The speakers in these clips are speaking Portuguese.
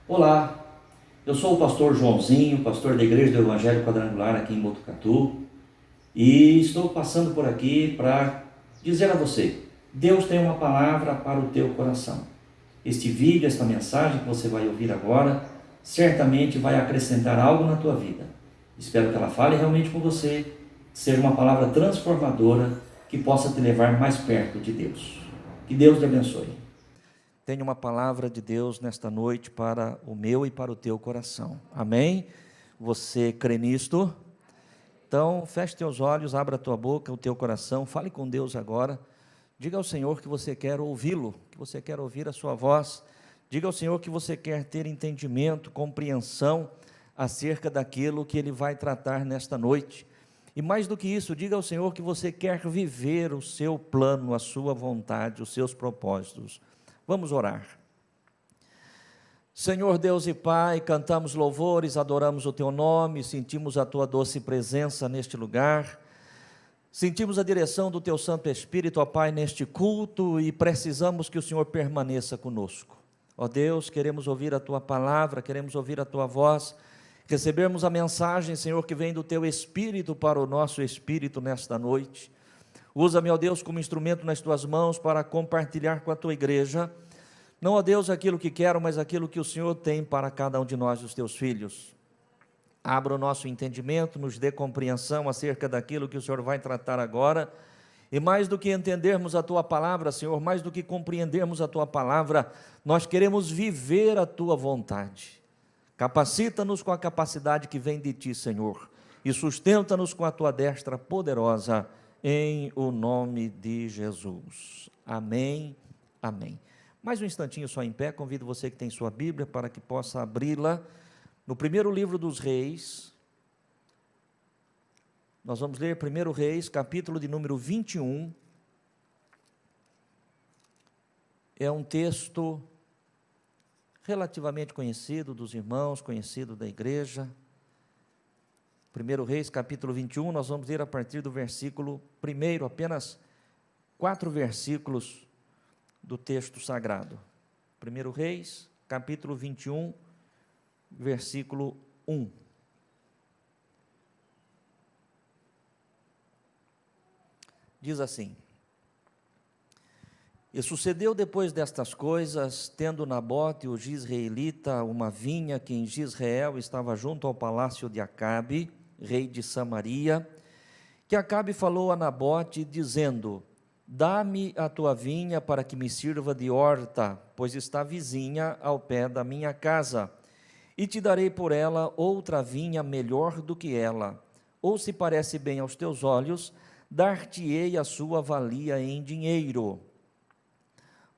Olá, eu sou o pastor Joãozinho, pastor da Igreja do Evangelho Quadrangular aqui em Botucatu, e estou passando por aqui para dizer a você: Deus tem uma palavra para o teu coração. Este vídeo, esta mensagem que você vai ouvir agora, certamente vai acrescentar algo na tua vida. Espero que ela fale realmente com você, seja uma palavra transformadora que possa te levar mais perto de Deus. Que Deus te abençoe. Tenho uma palavra de Deus nesta noite para o meu e para o teu coração. Amém? Você crê nisto? Então, feche teus olhos, abra a tua boca, o teu coração, fale com Deus agora. Diga ao Senhor que você quer ouvi-lo, que você quer ouvir a sua voz. Diga ao Senhor que você quer ter entendimento, compreensão acerca daquilo que Ele vai tratar nesta noite. E mais do que isso, diga ao Senhor que você quer viver o seu plano, a sua vontade, os seus propósitos. Vamos orar. Senhor Deus e Pai, cantamos louvores, adoramos o Teu nome, sentimos a Tua doce presença neste lugar, sentimos a direção do Teu Santo Espírito, ó Pai, neste culto, e precisamos que o Senhor permaneça conosco. Ó Deus, queremos ouvir a Tua palavra, queremos ouvir a Tua voz, recebermos a mensagem, Senhor, que vem do Teu Espírito para o nosso espírito nesta noite. Usa-me, ó Deus, como instrumento nas Tuas mãos para compartilhar com a Tua igreja, não, ó Deus, aquilo que quero, mas aquilo que o Senhor tem para cada um de nós, os Teus filhos. Abra o nosso entendimento, nos dê compreensão acerca daquilo que o Senhor vai tratar agora, e mais do que entendermos a Tua palavra, Senhor, mais do que compreendermos a Tua palavra, nós queremos viver a Tua vontade. Capacita-nos com a capacidade que vem de Ti, Senhor, e sustenta-nos com a Tua destra poderosa, em o nome de Jesus. Amém, amém. Mais um instantinho só em pé, convido você que tem sua Bíblia para que possa abri-la no primeiro livro dos Reis. Nós vamos ler 1 Reis, capítulo de número 21. É um texto relativamente conhecido dos irmãos, conhecido da igreja. 1 Reis, capítulo 21, nós vamos ler a partir do versículo 1, apenas 4 versículos do texto sagrado. 1 Reis, capítulo 21, versículo 1. Diz assim: E sucedeu depois destas coisas, tendo Nabote, o jizreelita, uma vinha que em Jizreel estava junto ao palácio de Acabe, rei de Samaria, que Acabe falou a Nabote, dizendo: Dá-me a tua vinha para que me sirva de horta, pois está vizinha ao pé da minha casa, e te darei por ela outra vinha melhor do que ela, ou se parece bem aos teus olhos, dar-te-ei a sua valia em dinheiro.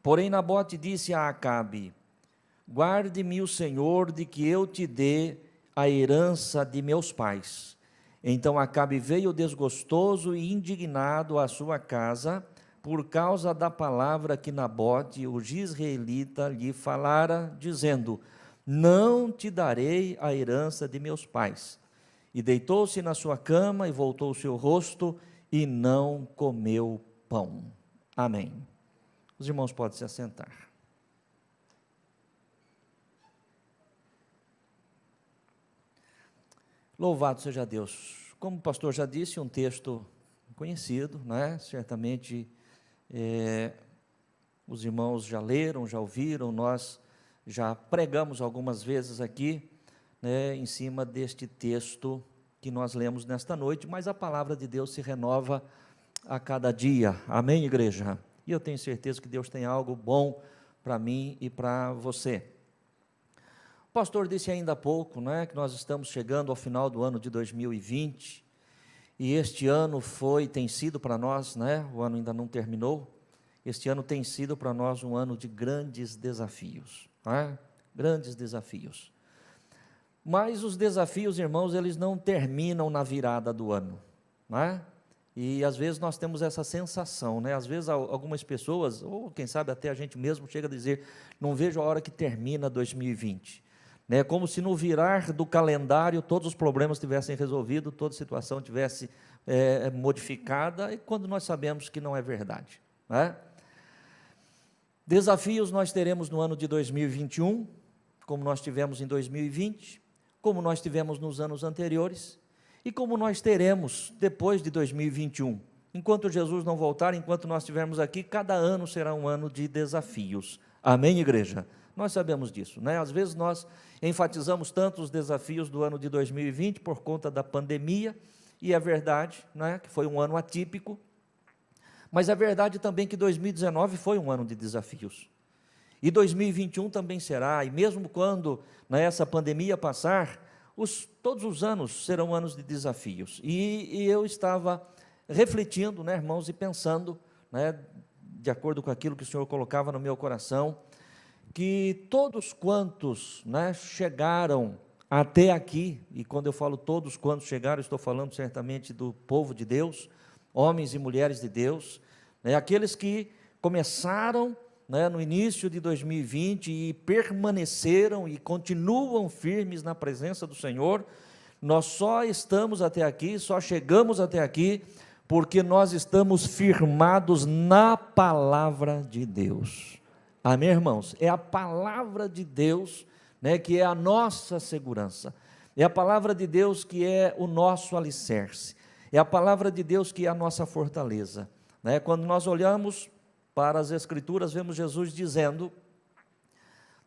Porém Nabote disse a Acabe: Guarde-me o Senhor de que eu te dê a herança de meus pais. Então Acabe veio desgostoso e indignado à sua casa, por causa da palavra que Nabote, o jizreelita, lhe falara, dizendo: Não te darei a herança de meus pais. E deitou-se na sua cama e voltou o seu rosto e não comeu pão. Amém. Os irmãos podem se assentar. Louvado seja Deus. Como o pastor já disse, um texto conhecido, né? Certamente os irmãos já leram, já ouviram, nós já pregamos algumas vezes aqui, né, em cima deste texto que nós lemos nesta noite, mas a palavra de Deus se renova a cada dia. Amém, igreja? E eu tenho certeza que Deus tem algo bom para mim e para você. O pastor disse ainda há pouco, né, que nós estamos chegando ao final do ano de 2020, e este ano tem sido para nós, né, o ano ainda não terminou, este ano tem sido para nós um ano de grandes desafios, né, grandes desafios. Mas os desafios, irmãos, eles não terminam na virada do ano, né? E às vezes nós temos essa sensação, né? Às vezes algumas pessoas, ou quem sabe até a gente mesmo, chega a dizer: não vejo a hora que termina 2020. Né? Como se no virar do calendário todos os problemas tivessem resolvido, toda a situação tivesse modificada, e quando nós sabemos que não é verdade, né? Desafios nós teremos no ano de 2021, como nós tivemos em 2020, como nós tivemos nos anos anteriores e como nós teremos depois de 2021. Enquanto Jesus não voltar, enquanto nós estivermos aqui, cada ano será um ano de desafios. Amém, igreja? Nós sabemos disso, né? Às vezes nós enfatizamos tanto os desafios do ano de 2020 por conta da pandemia, e é verdade, né, que foi um ano atípico, mas é verdade também que 2019 foi um ano de desafios. E 2021 também será, e mesmo quando, né, essa pandemia passar, todos os anos serão anos de desafios. E eu estava refletindo, né, irmãos, e pensando, né, de acordo com aquilo que o Senhor colocava no meu coração, que todos quantos, né, chegaram até aqui, e quando eu falo todos quantos chegaram, estou falando certamente do povo de Deus, homens e mulheres de Deus, né, aqueles que começaram, né, no início de 2020 e permaneceram e continuam firmes na presença do Senhor. Nós só estamos até aqui, só chegamos até aqui, porque nós estamos firmados na palavra de Deus. Amém, irmãos? É a palavra de Deus, né, que é a nossa segurança, é a palavra de Deus que é o nosso alicerce, é a palavra de Deus que é a nossa fortaleza, né? Quando nós olhamos para as Escrituras, vemos Jesus dizendo: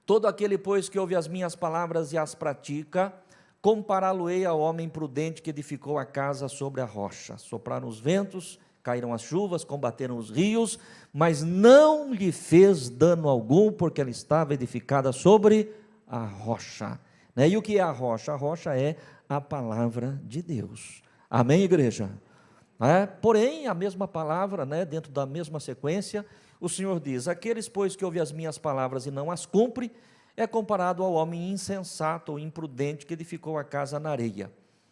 todo aquele, pois, que ouve as minhas palavras e as pratica, compará-lo-ei ao homem prudente que edificou a casa sobre a rocha. Sopraram os ventos, caíram as chuvas, combateram os rios, mas não lhe fez dano algum, porque ela estava edificada sobre a rocha, né? E o que é a rocha? A rocha é a palavra de Deus. Amém, igreja? Porém, a mesma palavra, né, dentro da mesma sequência, o Senhor diz: aqueles, pois, que ouvem as minhas palavras e não as cumprem, é comparado ao homem insensato ou imprudente que edificou a casa na areia.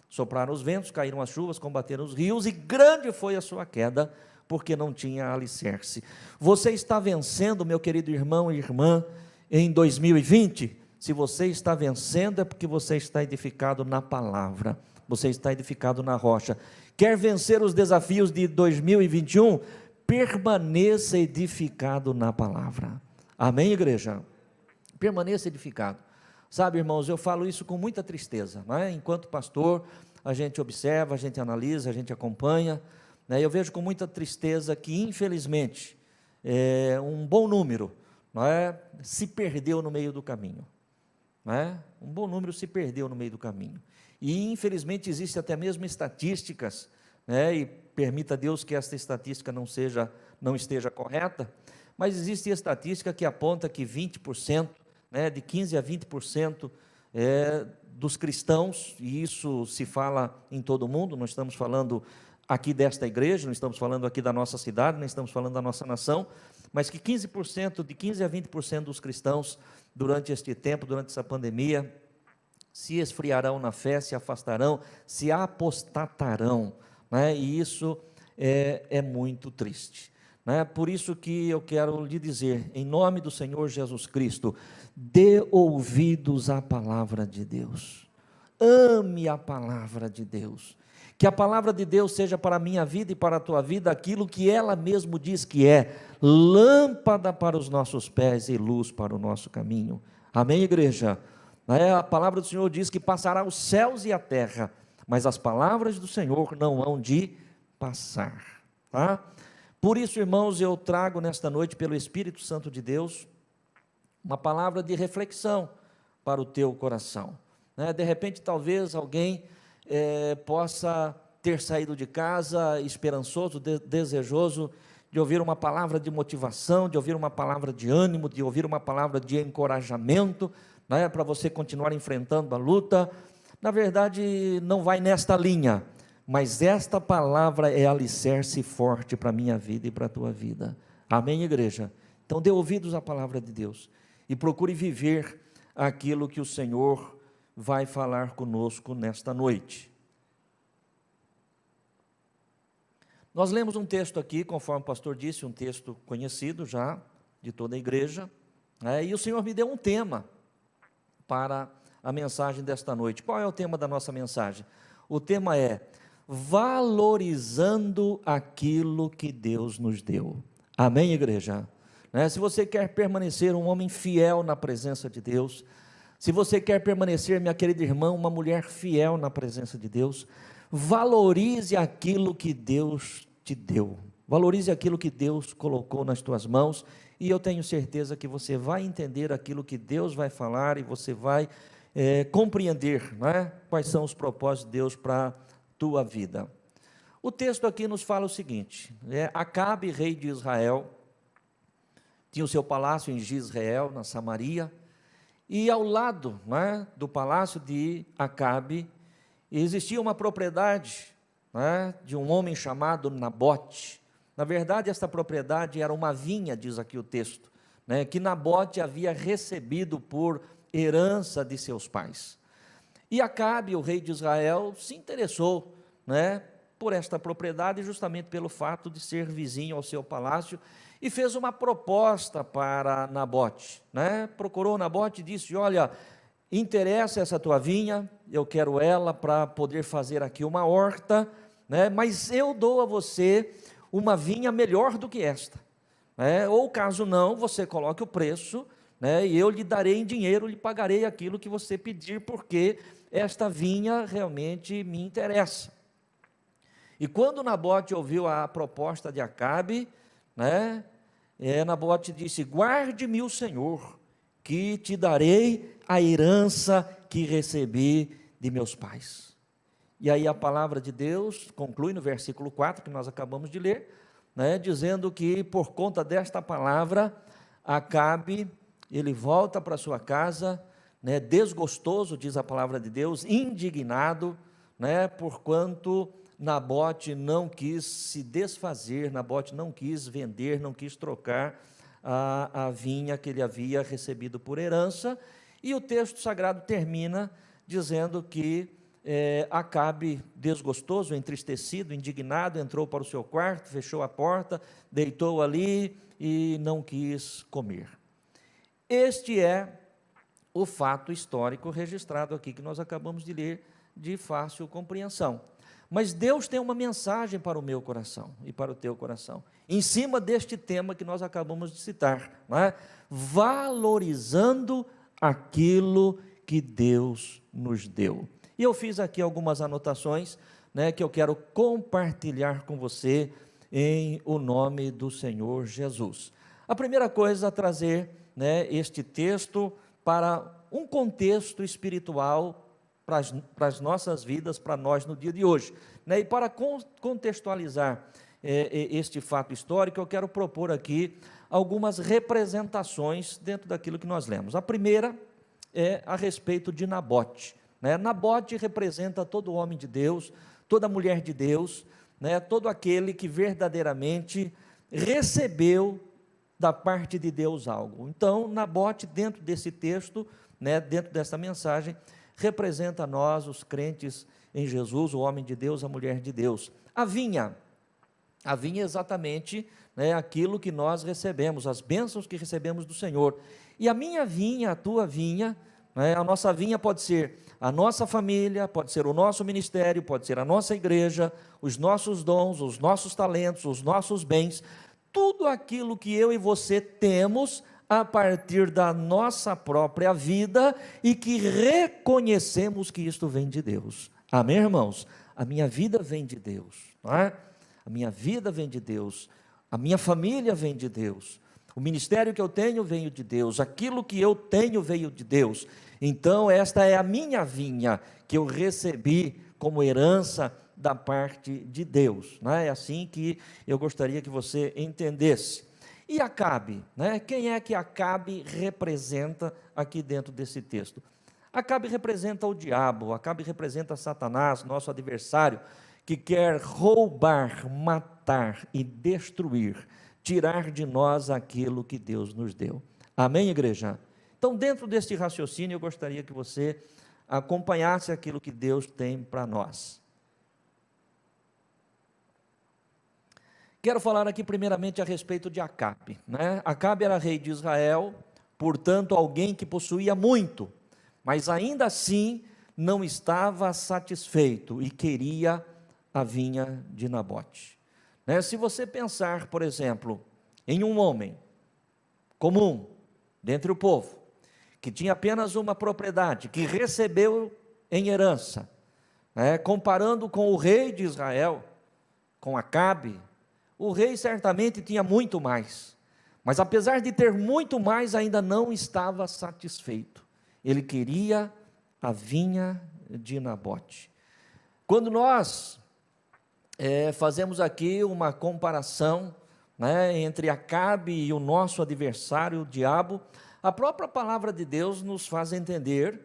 Sopraram os ventos, caíram as chuvas, combateram os rios, e grande foi a sua queda, porque não tinha alicerce. Você está vencendo, meu querido irmão e irmã, em 2020? Se você está vencendo, é porque você está edificado na palavra, você está edificado na rocha. Quer vencer os desafios de 2021? Permaneça edificado na palavra. Amém, igreja? Permaneça edificado. Sabe, irmãos, eu falo isso com muita tristeza, não é? Enquanto pastor, a gente observa, a gente analisa, a gente acompanha, né? Eu vejo com muita tristeza que, infelizmente, um bom número, não é, se perdeu no meio do caminho, não é? Um bom número se perdeu no meio do caminho. E, infelizmente, existem até mesmo estatísticas, né, e permita Deus que esta estatística não esteja correta, mas existe estatística que aponta que 20%, né, de 15% a 20% dos cristãos, e isso se fala em todo o mundo, nós estamos falando aqui desta igreja, não estamos falando aqui da nossa cidade, não estamos falando da nossa nação, mas que 15% a 20% dos cristãos, durante este tempo, durante essa pandemia, se esfriarão na fé, se afastarão, se apostatarão, né? E isso é muito triste, né? Por isso que eu quero lhe dizer, em nome do Senhor Jesus Cristo, dê ouvidos à palavra de Deus, ame a palavra de Deus, que a palavra de Deus seja para a minha vida e para a tua vida aquilo que ela mesmo diz que é: lâmpada para os nossos pés e luz para o nosso caminho. Amém, igreja? A palavra do Senhor diz que passará os céus e a terra, mas as palavras do Senhor não hão de passar, tá? Por isso, irmãos, eu trago nesta noite, pelo Espírito Santo de Deus, uma palavra de reflexão para o teu coração, né? De repente, talvez alguém possa ter saído de casa esperançoso, desejoso de ouvir uma palavra de motivação, de ouvir uma palavra de ânimo, de ouvir uma palavra de encorajamento, né, para você continuar enfrentando a luta. Na verdade, não vai nesta linha, mas esta palavra é alicerce forte para a minha vida e para a tua vida. Amém, igreja? Então, dê ouvidos à palavra de Deus e procure viver aquilo que o Senhor vai falar conosco nesta noite. Nós lemos um texto aqui, conforme o pastor disse, um texto conhecido já de toda a igreja, né, e o Senhor me deu um tema para a mensagem desta noite. Qual é o tema da nossa mensagem? O tema é: valorizando aquilo que Deus nos deu. Amém, igreja? Se você quer permanecer um homem fiel na presença de Deus, Se você quer permanecer, minha querida irmã, uma mulher fiel na presença de Deus, valorize aquilo que Deus te deu. Valorize aquilo que Deus colocou nas tuas mãos, e eu tenho certeza que você vai entender aquilo que Deus vai falar, e você vai compreender, não é? Quais são os propósitos de Deus para a tua vida. O texto aqui nos fala o seguinte: Acabe, rei de Israel, tinha o seu palácio em Jezreel, na Samaria, e ao lado, não é, do palácio de Acabe, existia uma propriedade, não é, de um homem chamado Nabote. Na verdade, esta propriedade era uma vinha, diz aqui o texto, né, que Nabote havia recebido por herança de seus pais. E Acabe, o rei de Israel, se interessou, né, por esta propriedade, justamente pelo fato de ser vizinho ao seu palácio, e fez uma proposta para Nabote, né? Procurou Nabote e disse: olha, interessa essa tua vinha, eu quero ela para poder fazer aqui uma horta, né? Mas eu dou a você uma vinha melhor do que esta, né? Ou caso não, você coloque o preço, né? E eu lhe darei em dinheiro, lhe pagarei aquilo que você pedir, porque esta vinha realmente me interessa. E quando Nabote ouviu a proposta de Acabe, né, Nabote disse: guarde-me o Senhor, que te darei a herança que recebi de meus pais. E aí a palavra de Deus conclui no versículo 4, que nós acabamos de ler, né, dizendo que por conta desta palavra, Acabe, ele volta para sua casa, né, desgostoso, diz a palavra de Deus, indignado, né, porquanto Nabote não quis se desfazer, Nabote não quis vender, não quis trocar a vinha que ele havia recebido por herança. E o texto sagrado termina dizendo que Acabe, desgostoso, entristecido, indignado, entrou para o seu quarto, fechou a porta, deitou ali e não quis comer. Este é o fato histórico registrado aqui, que nós acabamos de ler, de fácil compreensão. Mas Deus tem uma mensagem para o meu coração e para o teu coração, em cima deste tema que nós acabamos de citar, não é? Valorizando aquilo que Deus nos deu. E eu fiz aqui algumas anotações, né, que eu quero compartilhar com você em o nome do Senhor Jesus. A primeira coisa a trazer, né, este texto para um contexto espiritual para as nossas vidas, para nós no dia de hoje, né? E para contextualizar este fato histórico, eu quero propor aqui algumas representações dentro daquilo que nós lemos. A primeira é a respeito de Nabote, né? Nabote representa todo homem de Deus, toda mulher de Deus, né? Todo aquele que verdadeiramente recebeu da parte de Deus algo. Então, Nabote, dentro desse texto, né, dentro dessa mensagem, representa a nós, os crentes em Jesus, o homem de Deus, a mulher de Deus. A vinha é exatamente, né, aquilo que nós recebemos, as bênçãos que recebemos do Senhor. E a minha vinha, a tua vinha, né, a nossa vinha pode ser a nossa família, pode ser o nosso ministério, pode ser a nossa igreja, os nossos dons, os nossos talentos, os nossos bens, tudo aquilo que eu e você temos a partir da nossa própria vida e que reconhecemos que isto vem de Deus. Amém, irmãos? A minha vida vem de Deus, não é? A minha vida vem de Deus, a minha família vem de Deus, o ministério que eu tenho veio de Deus, aquilo que eu tenho veio de Deus. Então esta é a minha vinha que eu recebi como herança da parte de Deus, não é? É assim que eu gostaria que você entendesse. E Acabe, né? Quem é que Acabe representa aqui dentro desse texto? Acabe representa o diabo, Acabe representa Satanás, nosso adversário, que quer roubar, matar e destruir, tirar de nós aquilo que Deus nos deu. Amém, igreja? Então, dentro deste raciocínio, eu gostaria que você acompanhasse aquilo que Deus tem para nós. Quero falar aqui primeiramente a respeito de Acabe, né? Acabe era rei de Israel, portanto alguém que possuía muito, mas ainda assim não estava satisfeito e queria a vinha de Nabote, né? Se você pensar, por exemplo, em um homem comum, dentre o povo, que tinha apenas uma propriedade, que recebeu em herança, comparando com o rei de Israel, com Acabe, o rei certamente tinha muito mais, mas apesar de ter muito mais, ainda não estava satisfeito. Ele queria a vinha de Nabote. Quando nós fazemos aqui uma comparação, entre Acabe e o nosso adversário, o diabo, a própria palavra de Deus nos faz entender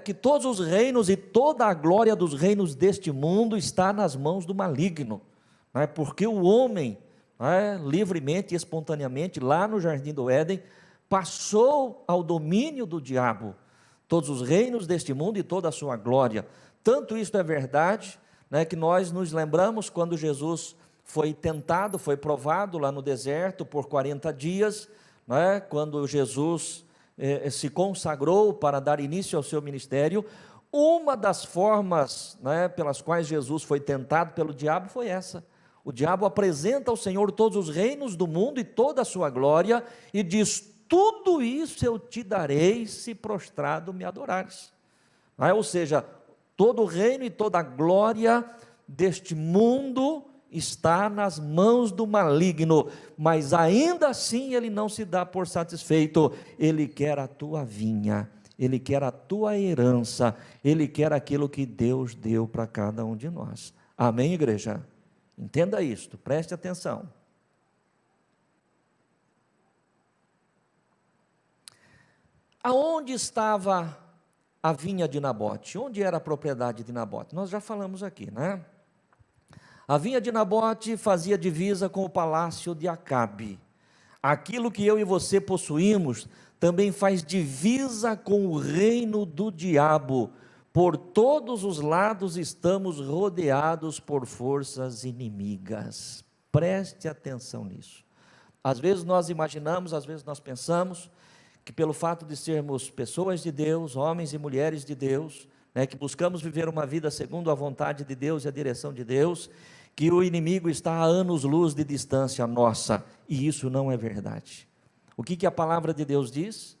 que todos os reinos e toda a glória dos reinos deste mundo está nas mãos do maligno, porque o homem, livremente e espontaneamente, lá no jardim do Éden, passou ao domínio do diabo, todos os reinos deste mundo e toda a sua glória. Tanto isto é verdade, que nós nos lembramos quando Jesus foi tentado, foi provado lá no deserto por 40 dias, quando Jesus se consagrou para dar início ao seu ministério. Uma das formas pelas quais Jesus foi tentado pelo diabo foi essa. O diabo apresenta ao Senhor todos os reinos do mundo e toda a sua glória, e diz: tudo isso eu te darei se prostrado me adorares. Ou seja, todo o reino e toda a glória deste mundo está nas mãos do maligno, mas ainda assim ele não se dá por satisfeito. Ele quer a tua vinha, ele quer a tua herança, ele quer aquilo que Deus deu para cada um de nós. Amém, igreja? Entenda isto, preste atenção. Aonde estava a vinha de Nabote? Onde era a propriedade de Nabote? Nós já falamos aqui, A vinha de Nabote fazia divisa com o palácio de Acabe. Aquilo que eu e você possuímos também faz divisa com o reino do diabo. Por todos os lados estamos rodeados por forças inimigas. Preste atenção nisso. Às vezes nós imaginamos, às vezes nós pensamos que pelo fato de sermos pessoas de Deus, homens e mulheres de Deus, que buscamos viver uma vida segundo a vontade de Deus e a direção de Deus, que o inimigo está a anos-luz de distância nossa, e isso não é verdade. O que a palavra de Deus diz?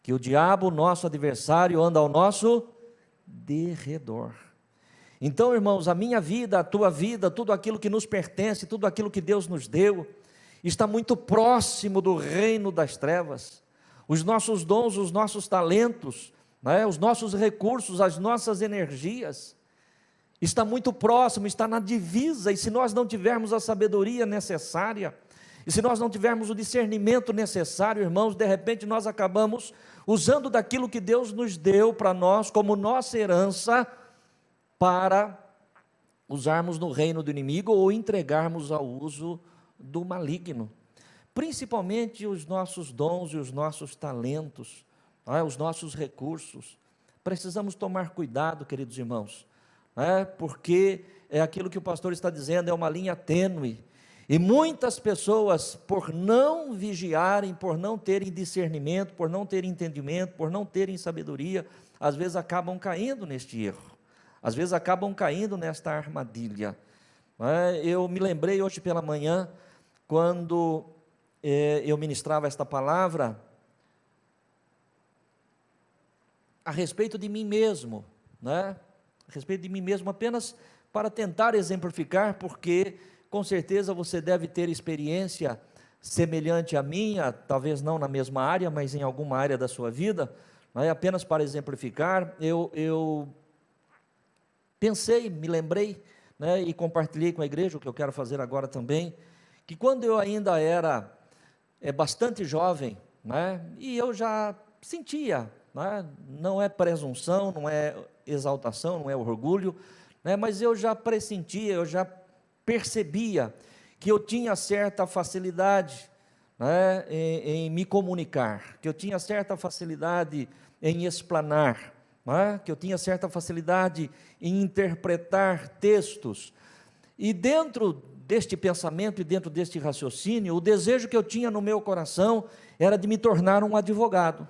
Que o diabo, nosso adversário, anda ao nosso derredor. Então, irmãos, a minha vida, a tua vida, tudo aquilo que nos pertence, tudo aquilo que Deus nos deu, está muito próximo do reino das trevas. Os nossos dons, os nossos talentos, os nossos recursos, as nossas energias, está muito próximo, está na divisa, e se nós não tivermos a sabedoria necessária, e se nós não tivermos o discernimento necessário, irmãos, de repente nós acabamos usando daquilo que Deus nos deu para nós, como nossa herança, para usarmos no reino do inimigo, ou entregarmos ao uso do maligno. Principalmente os nossos dons e os nossos talentos, os nossos recursos. Precisamos tomar cuidado, queridos irmãos, porque é aquilo que o pastor está dizendo, é uma linha tênue, e muitas pessoas, por não vigiarem, por não terem discernimento, por não terem entendimento, por não terem sabedoria, às vezes acabam caindo neste erro, às vezes acabam caindo nesta armadilha. Eu me lembrei hoje pela manhã, quando eu ministrava esta palavra, a respeito de mim mesmo, a respeito de mim mesmo, apenas para tentar exemplificar, porque com certeza você deve ter experiência semelhante à minha, talvez não na mesma área, mas em alguma área da sua vida. Apenas para exemplificar, eu pensei, me lembrei, e compartilhei com a igreja, o que eu quero fazer agora também, que quando eu ainda era bastante jovem, e eu já sentia, não é presunção, não é exaltação, não é orgulho, mas eu já pressentia, eu já percebia que eu tinha certa facilidade em me comunicar, que eu tinha certa facilidade em explanar, que eu tinha certa facilidade em interpretar textos, e dentro deste pensamento e dentro deste raciocínio, o desejo que eu tinha no meu coração era de me tornar um advogado.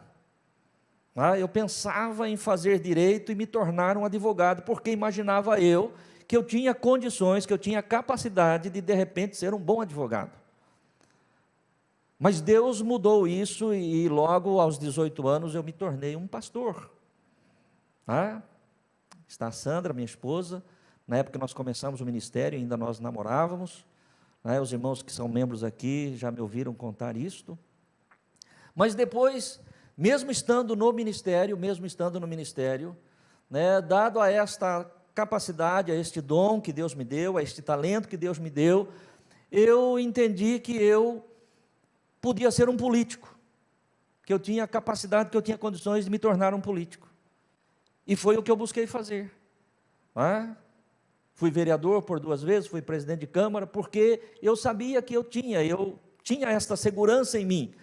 Eu pensava em fazer direito e me tornar um advogado, porque imaginava eu que eu tinha condições, que eu tinha capacidade de repente ser um bom advogado. Mas Deus mudou isso e logo aos 18 anos eu me tornei um pastor. Ah, está a Sandra, minha esposa, na época que nós começamos o ministério, ainda nós namorávamos, né? Os irmãos que são membros aqui já me ouviram contar isto. Mas depois, mesmo estando no ministério, né, dado a esta capacidade, a este dom que Deus me deu, a este talento que Deus me deu, eu entendi que eu podia ser um político, que eu tinha capacidade, que eu tinha condições de me tornar um político. E foi o que eu busquei fazer. Fui vereador por 2 vezes, fui presidente de Câmara, porque eu sabia que eu tinha esta segurança em mim.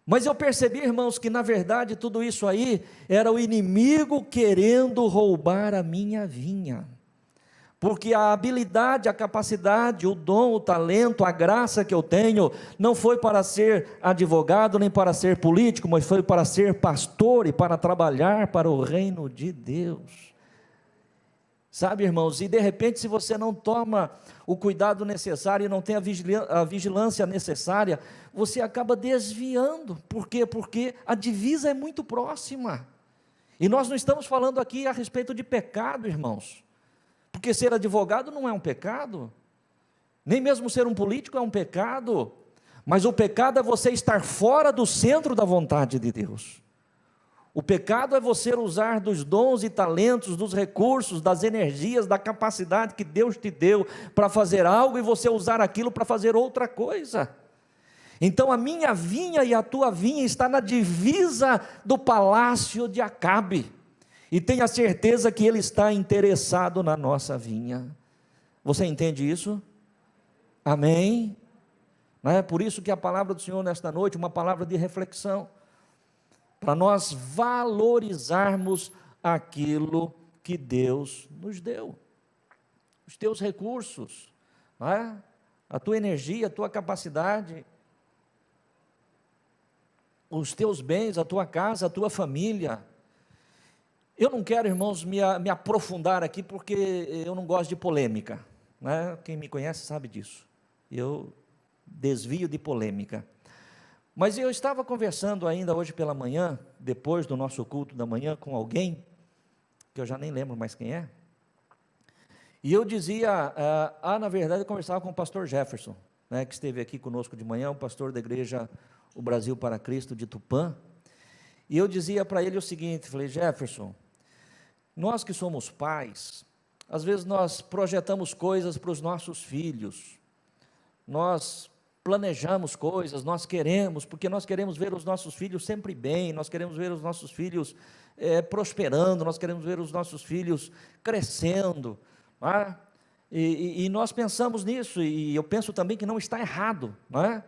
Mas eu percebi, irmãos, que na verdade tudo isso aí era o inimigo querendo roubar a minha vinha. Porque a habilidade, a capacidade, o dom, o talento, a graça que eu tenho, não foi para ser advogado, nem para ser político, mas foi para ser pastor e para trabalhar para o reino de Deus. Sabe, irmãos, e de repente se você não toma o cuidado necessário e não tem a vigilância necessária, você acaba desviando. Por quê? Porque a divisa é muito próxima. E nós não estamos falando aqui a respeito de pecado, irmãos. Porque ser advogado não é um pecado, nem mesmo ser um político é um pecado, mas o pecado é você estar fora do centro da vontade de Deus. O pecado é você usar dos dons e talentos, dos recursos, das energias, da capacidade que Deus te deu para fazer algo e você usar aquilo para fazer outra coisa. Então a minha vinha e a tua vinha está na divisa do palácio de Acabe. E tenha certeza que ele está interessado na nossa vinha. Você entende isso? Amém? Não é por isso que a palavra do Senhor nesta noite, uma palavra de reflexão, para nós valorizarmos aquilo que Deus nos deu, os teus recursos, não é? A tua energia, a tua capacidade, os teus bens, a tua casa, a tua família. Eu não quero, irmãos, me aprofundar aqui, porque eu não gosto de polêmica, né? Quem me conhece sabe disso, eu desvio de polêmica. Mas eu estava conversando ainda hoje pela manhã, depois do nosso culto da manhã, com alguém, que eu já nem lembro mais quem é, e eu dizia, na verdade eu conversava com o pastor Jefferson, né, que esteve aqui conosco de manhã, o pastor da igreja O Brasil para Cristo de Tupã, e eu dizia para ele o seguinte, falei, Jefferson, nós que somos pais, às vezes nós projetamos coisas para os nossos filhos, nós planejamos coisas, nós queremos, porque nós queremos ver os nossos filhos sempre bem, nós queremos ver os nossos filhos prosperando, nós queremos ver os nossos filhos crescendo, não é? E nós pensamos nisso, e eu penso também que não está errado, não é?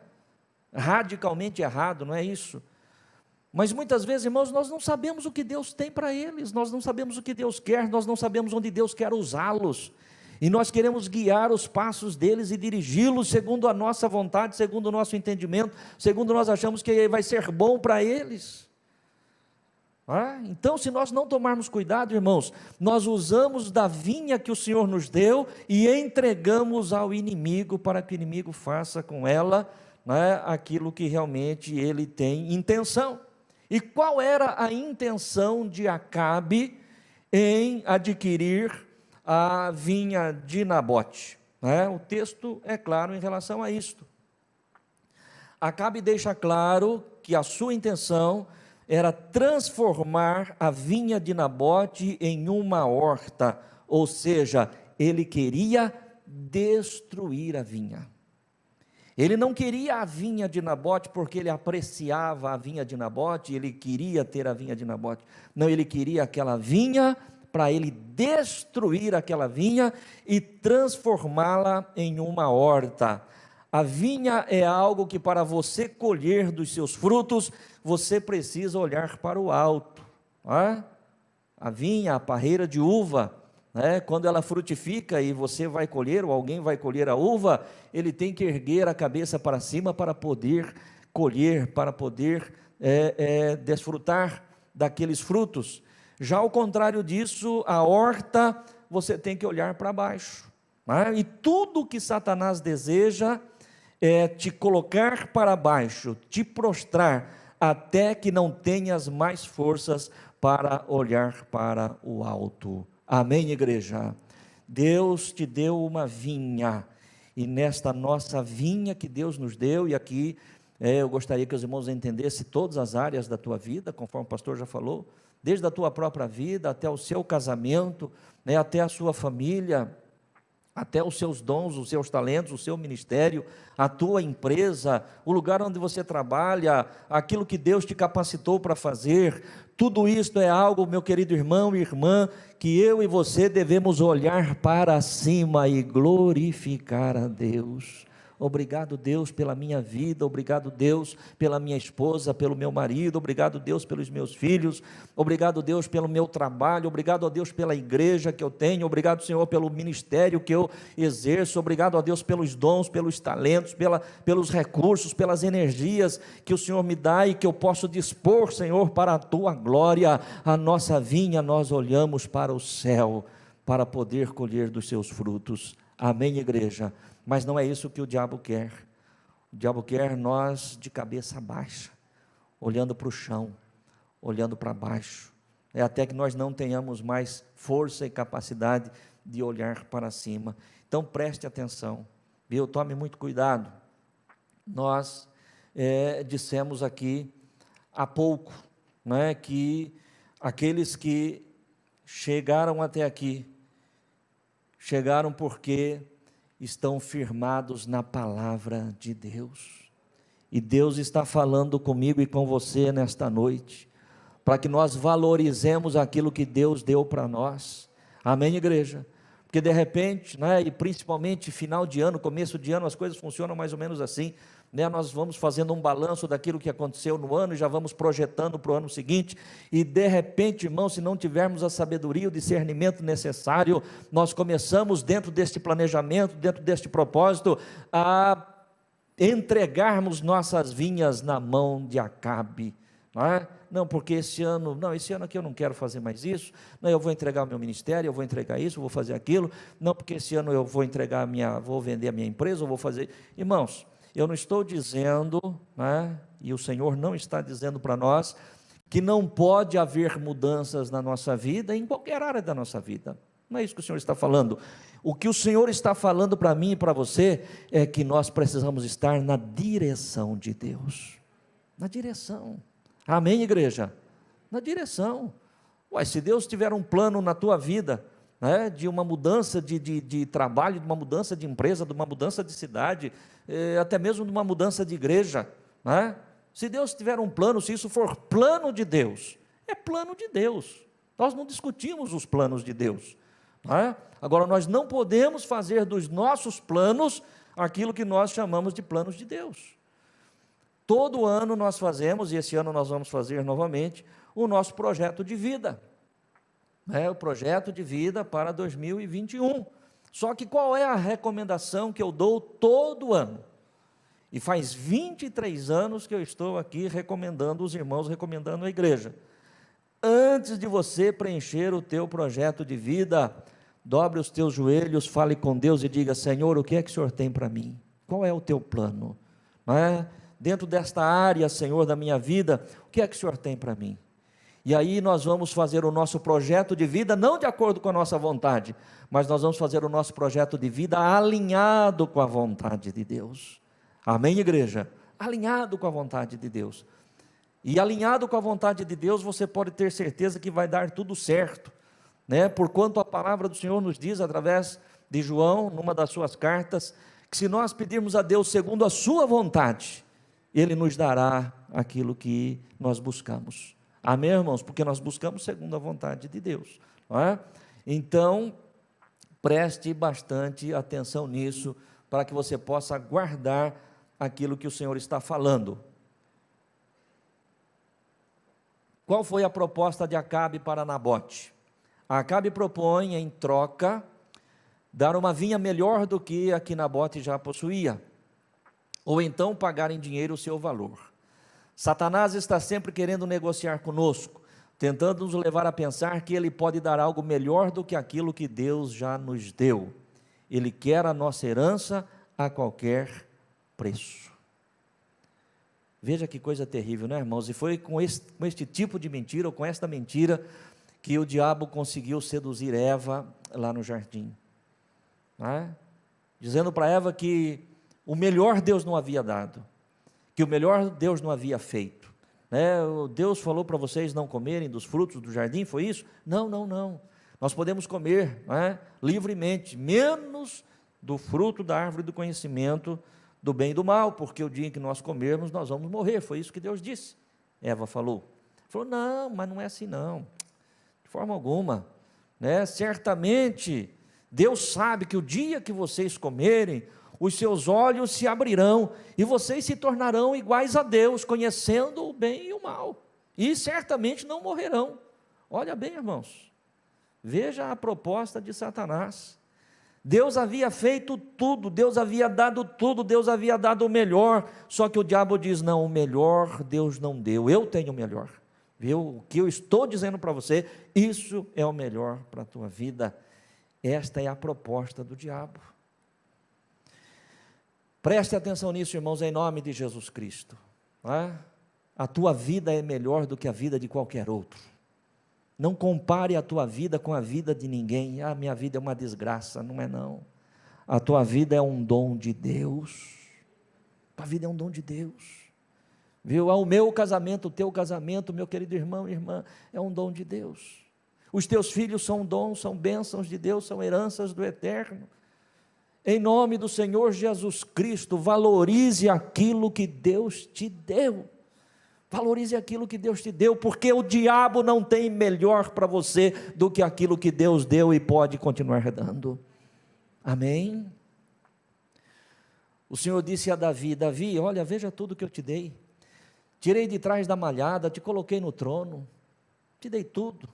Radicalmente errado, não é isso? Mas muitas vezes, irmãos, nós não sabemos o que Deus tem para eles, nós não sabemos o que Deus quer, nós não sabemos onde Deus quer usá-los, e nós queremos guiar os passos deles e dirigi-los segundo a nossa vontade, segundo o nosso entendimento, segundo nós achamos que vai ser bom para eles. Então, se nós não tomarmos cuidado, irmãos, nós usamos da vinha que o Senhor nos deu e entregamos ao inimigo, para que o inimigo faça com ela, né, aquilo que realmente ele tem intenção. E qual era a intenção de Acabe em adquirir a vinha de Nabote? O texto é claro em relação a isto. Acabe deixa claro que a sua intenção era transformar a vinha de Nabote em uma horta, ou seja, ele queria destruir a vinha. Ele não queria a vinha de Nabote porque ele apreciava a vinha de Nabote, ele queria ter a vinha de Nabote. Não, ele queria aquela vinha para ele destruir aquela vinha e transformá-la em uma horta. A vinha é algo que para você colher dos seus frutos, você precisa olhar para o alto. A vinha, a parreira de uva, quando ela frutifica e você vai colher, ou alguém vai colher a uva, ele tem que erguer a cabeça para cima para poder colher, para poder desfrutar daqueles frutos. Já ao contrário disso, a horta, você tem que olhar para baixo. E tudo que Satanás deseja é te colocar para baixo, te prostrar, até que não tenhas mais forças para olhar para o alto. Amém, igreja? Deus te deu uma vinha, e nesta nossa vinha que Deus nos deu, e aqui eu gostaria que os irmãos entendessem todas as áreas da tua vida, conforme o pastor já falou, desde a tua própria vida, até o seu casamento, né, até a sua família, até os seus dons, os seus talentos, o seu ministério, a tua empresa, o lugar onde você trabalha, aquilo que Deus te capacitou para fazer. Tudo isto é algo, meu querido irmão e irmã, que eu e você devemos olhar para cima e glorificar a Deus. Obrigado, Deus, pela minha vida, obrigado, Deus, pela minha esposa, pelo meu marido, obrigado, Deus, pelos meus filhos, obrigado, Deus, pelo meu trabalho, obrigado a Deus pela igreja que eu tenho, obrigado, Senhor, pelo ministério que eu exerço, obrigado a Deus pelos dons, pelos talentos, pelos recursos, pelas energias que o Senhor me dá e que eu posso dispor, Senhor, para a tua glória. A nossa vinha, nós olhamos para o céu, para poder colher dos seus frutos. Amém, igreja? Mas não é isso que o diabo quer. O diabo quer nós de cabeça baixa, olhando para o chão, olhando para baixo, até que nós não tenhamos mais força e capacidade de olhar para cima. Então preste atenção, viu? Tome muito cuidado. Nós dissemos aqui há pouco, né, que aqueles que chegaram até aqui, chegaram porque estão firmados na palavra de Deus, e Deus está falando comigo e com você nesta noite, para que nós valorizemos aquilo que Deus deu para nós. Amém, igreja? Porque de repente, né, e principalmente final de ano, começo de ano, as coisas funcionam mais ou menos assim, né? Nós vamos fazendo um balanço daquilo que aconteceu no ano, e já vamos projetando para o ano seguinte, e de repente, irmão, se não tivermos a sabedoria e o discernimento necessário, nós começamos dentro deste planejamento, dentro deste propósito, a entregarmos nossas vinhas na mão de Acabe, não é? Não, porque esse ano aqui eu não quero fazer mais isso, não, eu vou entregar o meu ministério, eu vou entregar isso, eu vou fazer aquilo, não, porque esse ano eu vou vou vender a minha empresa, eu vou fazer. Irmãos, eu não estou dizendo, né, e o Senhor não está dizendo para nós, que não pode haver mudanças na nossa vida, em qualquer área da nossa vida, não é isso que o Senhor está falando. O que o Senhor está falando para mim e para você, é que nós precisamos estar na direção de Deus, na direção. Amém, igreja? Na direção. Ué, se Deus tiver um plano na tua vida, né, de uma mudança de trabalho, de uma mudança de empresa, de uma mudança de cidade, até mesmo de uma mudança de igreja, né? Se Deus tiver um plano, se isso for plano de Deus, é plano de Deus. Nós não discutimos os planos de Deus, né? Agora, nós não podemos fazer dos nossos planos aquilo que nós chamamos de planos de Deus. Todo ano nós fazemos, e esse ano nós vamos fazer novamente, o nosso projeto de vida, o projeto de vida para 2021, só que qual é a recomendação que eu dou todo ano? E faz 23 anos que eu estou aqui recomendando os irmãos, recomendando a igreja. Antes de você preencher o teu projeto de vida, dobre os teus joelhos, fale com Deus e diga: Senhor, o que é que o Senhor tem para mim? Qual é o teu plano? Dentro desta área, Senhor, da minha vida, o que é que o Senhor tem para mim? E aí nós vamos fazer o nosso projeto de vida, não de acordo com a nossa vontade, mas nós vamos fazer o nosso projeto de vida alinhado com a vontade de Deus. Amém, igreja? Alinhado com a vontade de Deus. E alinhado com a vontade de Deus, você pode ter certeza que vai dar tudo certo, né? Porquanto a palavra do Senhor nos diz, através de João, numa das suas cartas, que se nós pedirmos a Deus segundo a sua vontade, Ele nos dará aquilo que nós buscamos. Amém, irmãos? Porque nós buscamos segundo a vontade de Deus, não é? Então, preste bastante atenção nisso, para que você possa guardar aquilo que o Senhor está falando. Qual foi a proposta de Acabe para Nabote? Acabe propõe, em troca, dar uma vinha melhor do que a que Nabote já possuía, ou então pagar em dinheiro o seu valor. Satanás está sempre querendo negociar conosco, tentando nos levar a pensar que ele pode dar algo melhor do que aquilo que Deus já nos deu. Ele quer a nossa herança a qualquer preço. Veja que coisa terrível, né, irmãos? E foi com este tipo de mentira, ou com esta mentira, que o diabo conseguiu seduzir Eva lá no jardim, né? Dizendo para Eva que o melhor Deus não havia dado, que o melhor Deus não havia feito, né? Deus falou para vocês não comerem dos frutos do jardim, foi isso? Não, não, não. Nós podemos comer, né, livremente, menos do fruto da árvore do conhecimento do bem e do mal, porque o dia em que nós comermos, nós vamos morrer. Foi isso que Deus disse. Eva falou. Falou, não, mas não é assim não, de forma alguma, né? Certamente, Deus sabe que o dia que vocês comerem, os seus olhos se abrirão, e vocês se tornarão iguais a Deus, conhecendo o bem e o mal, e certamente não morrerão. Olha bem, irmãos, veja a proposta de Satanás. Deus havia feito tudo, Deus havia dado tudo, Deus havia dado o melhor, só que o diabo diz, não, o melhor Deus não deu, eu tenho o melhor, viu? O que eu estou dizendo para você, isso é o melhor para a tua vida. Esta é a proposta do diabo. Preste atenção nisso, irmãos, em nome de Jesus Cristo, não é? A tua vida é melhor do que a vida de qualquer outro. Não compare a tua vida com a vida de ninguém. Ah, minha vida é uma desgraça. Não é não. A tua vida é um dom de Deus. A tua vida é um dom de Deus. Viu? O meu casamento, o teu casamento, meu querido irmão e irmã, é um dom de Deus. Os teus filhos são dons, são bênçãos de Deus, são heranças do eterno. Em nome do Senhor Jesus Cristo, valorize aquilo que Deus te deu. Valorize aquilo que Deus te deu, porque o diabo não tem melhor para você do que aquilo que Deus deu e pode continuar dando. Amém? O Senhor disse a Davi, Davi, olha, veja tudo que eu te dei. Tirei de trás da malhada, te coloquei no trono, te dei tudo,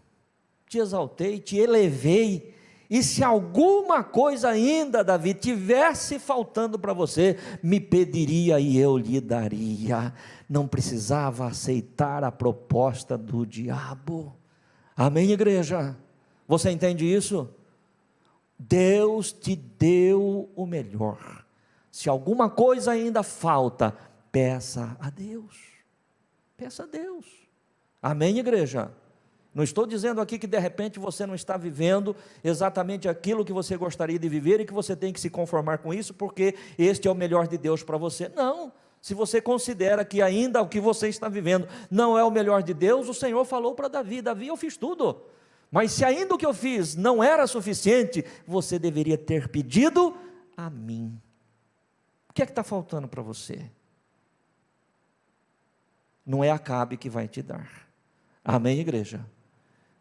te exaltei, te elevei. E se alguma coisa ainda, Davi, tivesse faltando para você, me pediria e eu lhe daria. Não precisava aceitar a proposta do diabo. Amém, igreja? Você entende isso? Deus te deu o melhor. Se alguma coisa ainda falta, peça a Deus. Peça a Deus. Amém, igreja? Não estou dizendo aqui que de repente você não está vivendo exatamente aquilo que você gostaria de viver e que você tem que se conformar com isso, porque este é o melhor de Deus para você. Não, se você considera que ainda o que você está vivendo não é o melhor de Deus, o Senhor falou para Davi, Davi, eu fiz tudo, mas se ainda o que eu fiz não era suficiente, você deveria ter pedido a mim. O que é que está faltando para você? Não é Acabe que vai te dar. Amém, igreja?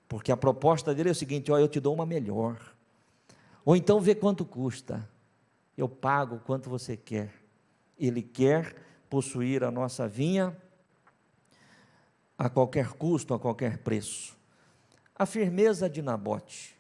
Porque a proposta dele é o seguinte, ó, eu te dou uma melhor, ou então vê quanto custa, eu pago quanto você quer. Ele quer possuir a nossa vinha a qualquer custo, a qualquer preço. A firmeza de Nabote.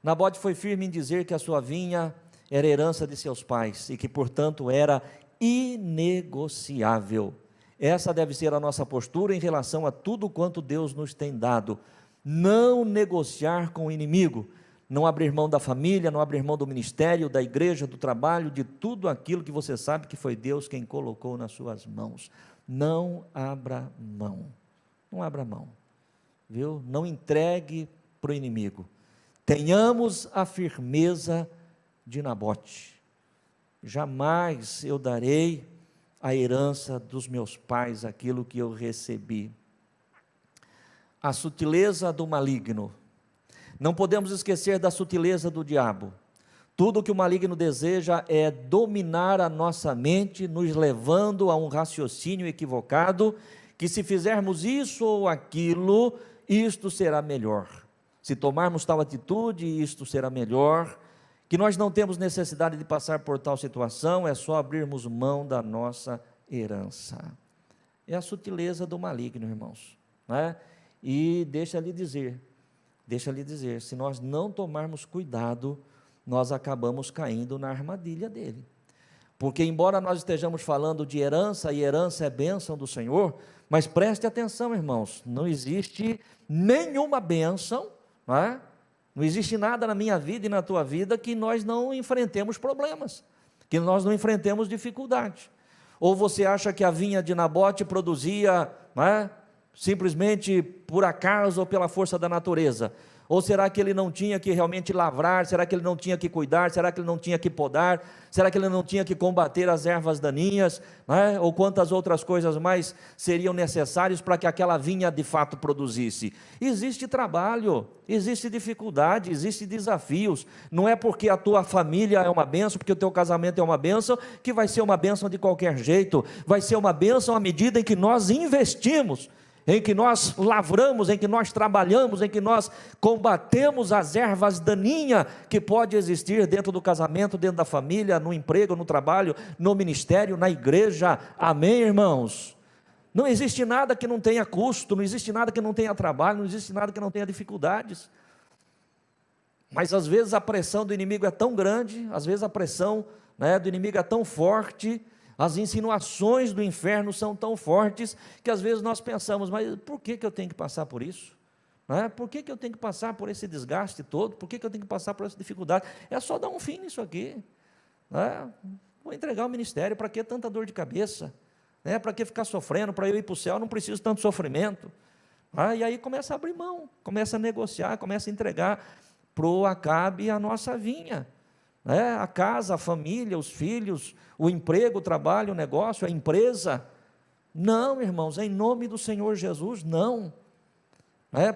Nabote foi firme em dizer que a sua vinha era herança de seus pais, e que portanto era inegociável. Essa deve ser a nossa postura em relação a tudo quanto Deus nos tem dado. Não negociar com o inimigo, não abrir mão da família, não abrir mão do ministério, da igreja, do trabalho, de tudo aquilo que você sabe que foi Deus quem colocou nas suas mãos. Não abra mão, não abra mão, viu? Não entregue para o inimigo. Tenhamos a firmeza de Nabote. Jamais eu darei a herança dos meus pais, aquilo que eu recebi. A sutileza do maligno. Não podemos esquecer da sutileza do diabo. Tudo que o maligno deseja é dominar a nossa mente, nos levando a um raciocínio equivocado, que se fizermos isso ou aquilo, isto será melhor. Se tomarmos tal atitude, isto será melhor. Que nós não temos necessidade de passar por tal situação, é só abrirmos mão da nossa herança. É a sutileza do maligno, irmãos, né? E deixa lhe dizer, se nós não tomarmos cuidado, nós acabamos caindo na armadilha dele. Porque embora nós estejamos falando de herança, e herança é bênção do Senhor, mas preste atenção, irmãos, não existe nenhuma bênção, não é? Não existe nada na minha vida e na tua vida que nós não enfrentemos problemas, que nós não enfrentemos dificuldade. Ou você acha que a vinha de Nabote produzia, né, simplesmente por acaso ou pela força da natureza? Ou será que ele não tinha que realmente lavrar? Será que ele não tinha que cuidar? Será que ele não tinha que podar? Será que ele não tinha que combater as ervas daninhas? Né? Ou quantas outras coisas mais seriam necessárias para que aquela vinha de fato produzisse? Existe trabalho, existe dificuldade, existe desafios. Não é porque a tua família é uma bênção, porque o teu casamento é uma bênção, que vai ser uma bênção de qualquer jeito. Vai ser uma bênção à medida em que nós investimos, em que nós lavramos, em que nós trabalhamos, em que nós combatemos as ervas daninhas que pode existir dentro do casamento, dentro da família, no emprego, no trabalho, no ministério, na igreja. Amém, irmãos? Não existe nada que não tenha custo, não existe nada que não tenha trabalho, não existe nada que não tenha dificuldades. Mas às vezes a pressão do inimigo é tão grande, às vezes a pressão, né, do inimigo é tão forte, as insinuações do inferno são tão fortes, que às vezes nós pensamos, mas por que eu tenho que passar por isso? Não é? Por que eu tenho que passar por esse desgaste todo? Por que eu tenho que passar por essa dificuldade? É só dar um fim nisso aqui. Não é? Vou entregar o ministério, para que tanta dor de cabeça? Né? Para que ficar sofrendo? Para eu ir para o céu, não preciso tanto sofrimento. E aí começa a abrir mão, começa a negociar, começa a entregar para o Acabe a nossa vinha. A casa, a família, os filhos, o emprego, o trabalho, o negócio, a empresa. Não, irmãos, em nome do Senhor Jesus, não.